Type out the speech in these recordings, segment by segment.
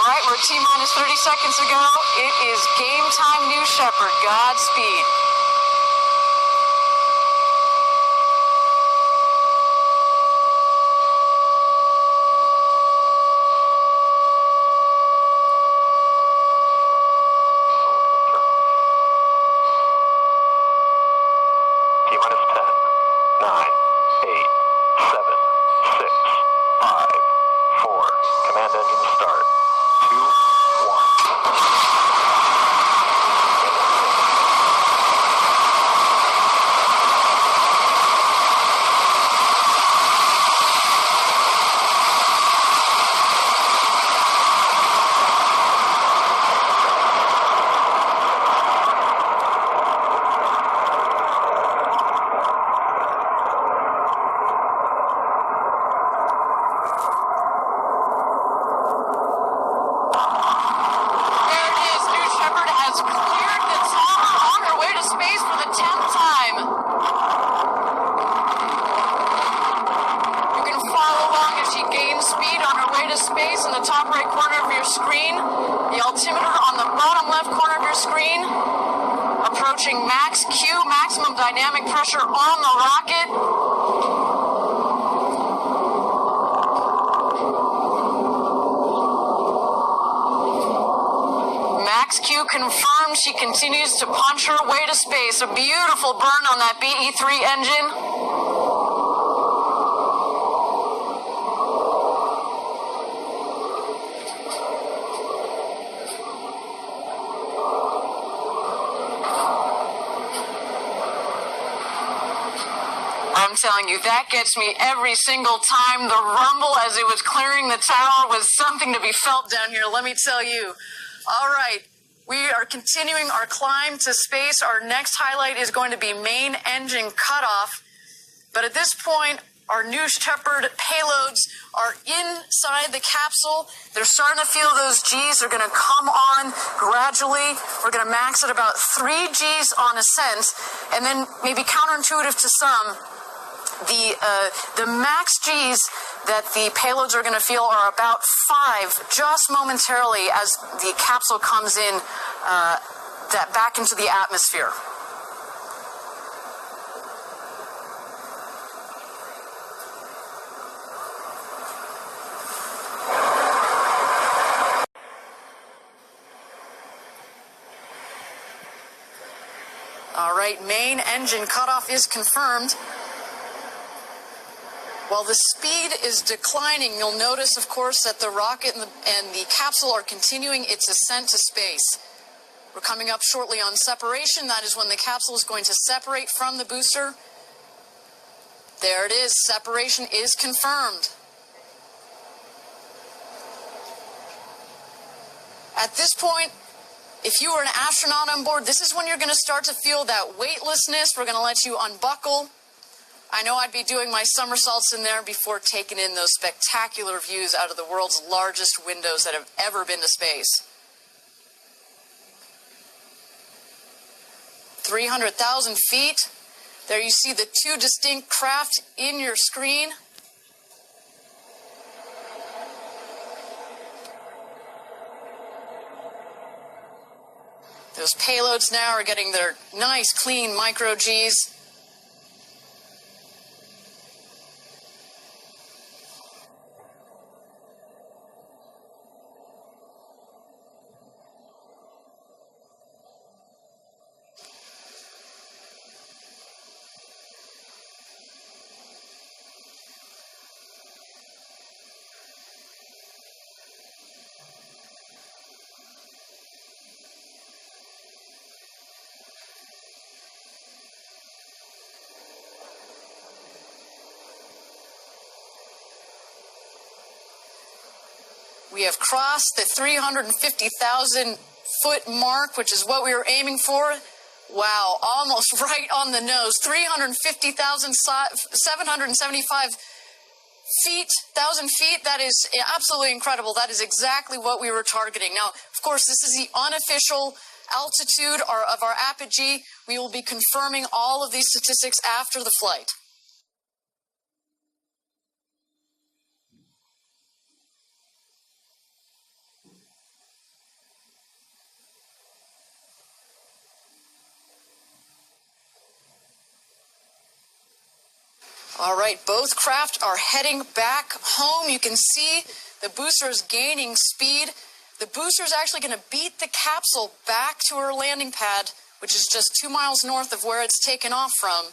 right, we're T-minus 30 seconds to go. It is game time, New Shepard. Godspeed. T-minus 10, 9, 8, 7, 6, 5, 4. Command engine start. 2, 1. Space in the top right corner of your screen, the altimeter on the bottom left corner of your screen, approaching max Q, maximum dynamic pressure on the rocket. Max Q confirmed. She continues to punch her way to space. A beautiful burn on that BE-3 engine. I'm telling you, that gets me every single time. The rumble as it was clearing the tower was something to be felt down here, let me tell you. All right, we are continuing our climb to space. Our next highlight is going to be main engine cutoff. But at this point, our New Shepard payloads are inside the capsule. They're starting to feel those Gs. They're going to come on gradually. We're going to max at about 3 Gs on ascent, and then maybe counterintuitive to some, the max Gs that the payloads are going to feel are about 5, just momentarily as the capsule comes in back into the atmosphere. All right, main engine cutoff is confirmed. While the speed is declining, you'll notice, of course, that the rocket and the capsule are continuing its ascent to space. We're coming up shortly on separation. That is when the capsule is going to separate from the booster. There it is. Separation is confirmed. At this point, if you are an astronaut on board, this is when you're going to start to feel that weightlessness. We're going to let you unbuckle. I know I'd be doing my somersaults in there before taking in those spectacular views out of the world's largest windows that have ever been to space. 300,000 feet. There you see the 2 distinct craft in your screen. Those payloads now are getting their nice, clean micro Gs. We have crossed the 350,000 foot mark, which is what we were aiming for. Wow, almost right on the nose. 350,775 feet, 1,000 feet. That is absolutely incredible. That is exactly what we were targeting. Now, of course, this is the unofficial altitude of our apogee. We will be confirming all of these statistics after the flight. All right, both craft are heading back home. You can see the booster is gaining speed. The booster is actually going to beat the capsule back to her landing pad, which is just 2 miles north of where it's taken off from.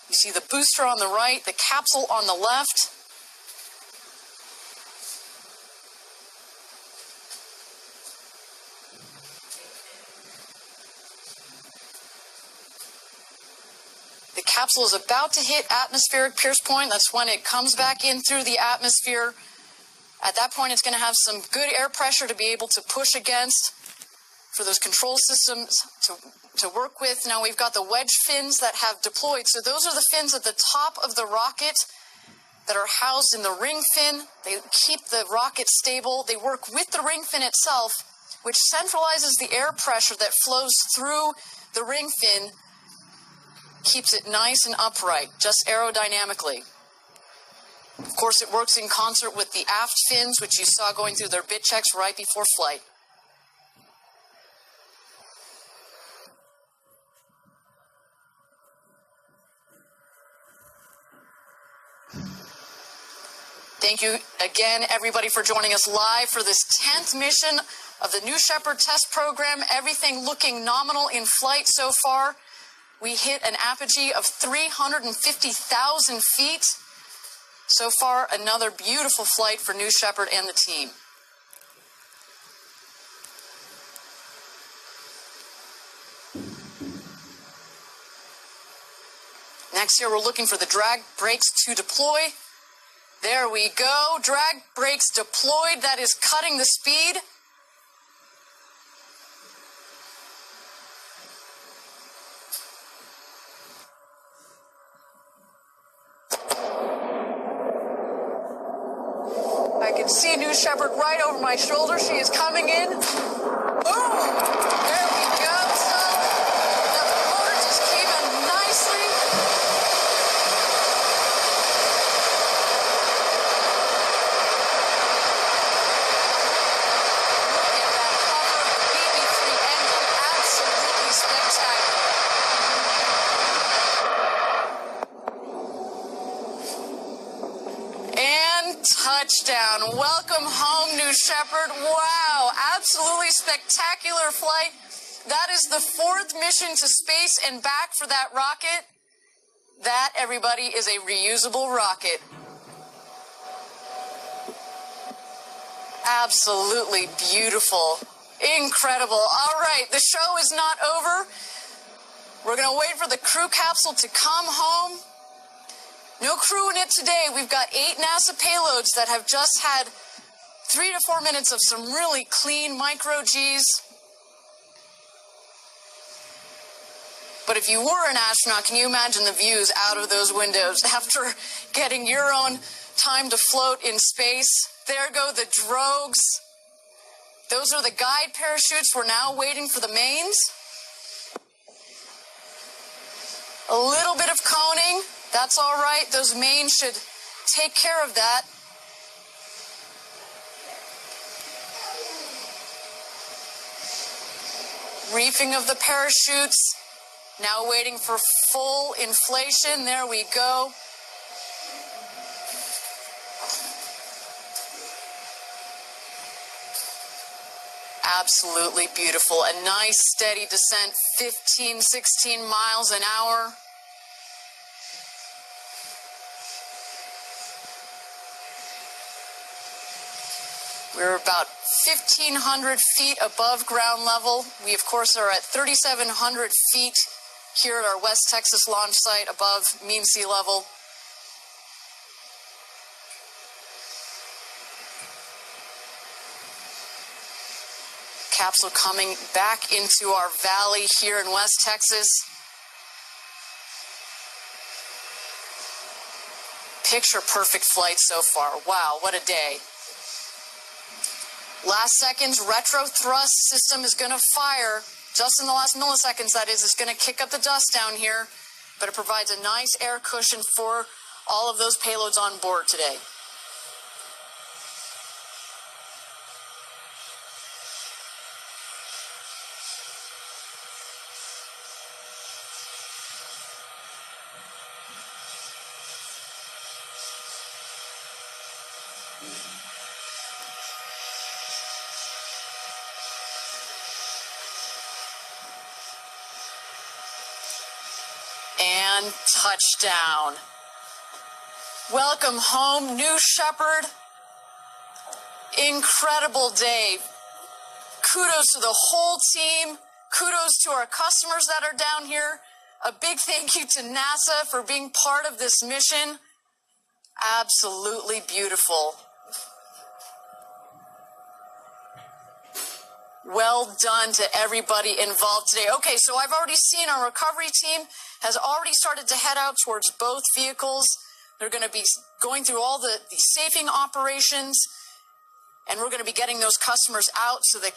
You see the booster on the right, the capsule on the left. The capsule is about to hit atmospheric pierce point. That's when it comes back in through the atmosphere. At that point, it's going to have some good air pressure to be able to push against for those control systems to work with. Now we've got the wedge fins that have deployed. So those are the fins at the top of the rocket that are housed in the ring fin. They keep the rocket stable. They work with the ring fin itself, which centralizes the air pressure that flows through the ring fin, keeps it nice and upright, just aerodynamically. Of course, it works in concert with the aft fins, which you saw going through their bit checks right before flight. Thank you again, everybody, for joining us live for this 10th mission of the New Shepard test program. Everything looking nominal in flight so far. We hit an apogee of 350,000 feet. So far, another beautiful flight for New Shepard and the team. Next here, we're looking for the drag brakes to deploy. There we go. Drag brakes deployed. That is cutting the speed. I can see New Shepard right over my shoulder. She is coming in. Boom! There we go. So the motor just came in nicely. Touchdown. Welcome home, New Shepard. Wow, absolutely spectacular flight. That is the 4th mission to space and back for that rocket. That, everybody, is a reusable rocket. Absolutely beautiful. Incredible. All right, the show is not over. We're going to wait for the crew capsule to come home. No crew in it today. We've got 8 NASA payloads that have just had 3 to 4 minutes of some really clean micro-Gs. But if you were an astronaut, can you imagine the views out of those windows after getting your own time to float in space? There go the drogues. Those are the guide parachutes. We're now waiting for the mains. A little bit of coning. That's all right. Those mains should take care of that. Reefing of the parachutes. Now waiting for full inflation. There we go. Absolutely beautiful. A nice steady descent, 15, 16 miles an hour. We're about 1,500 feet above ground level. We, of course, are at 3,700 feet here at our West Texas launch site above mean sea level. Capsule coming back into our valley here in West Texas. Picture perfect flight so far. Wow, what a day. Last seconds, retro thrust system is going to fire. Just in the last milliseconds, that is. It's going to kick up the dust down here. but it provides a nice air cushion for all of those payloads on board today. And touchdown. Welcome home, New Shepard. Incredible day. Kudos to the whole team. Kudos to our customers that are down here. A big thank you to NASA for being part of this mission. Absolutely beautiful. Well done to everybody involved today. Okay, so I've already seen our recovery team has already started to head out towards both vehicles. They're going to be going through all the safing operations, and we're going to be getting those customers out so the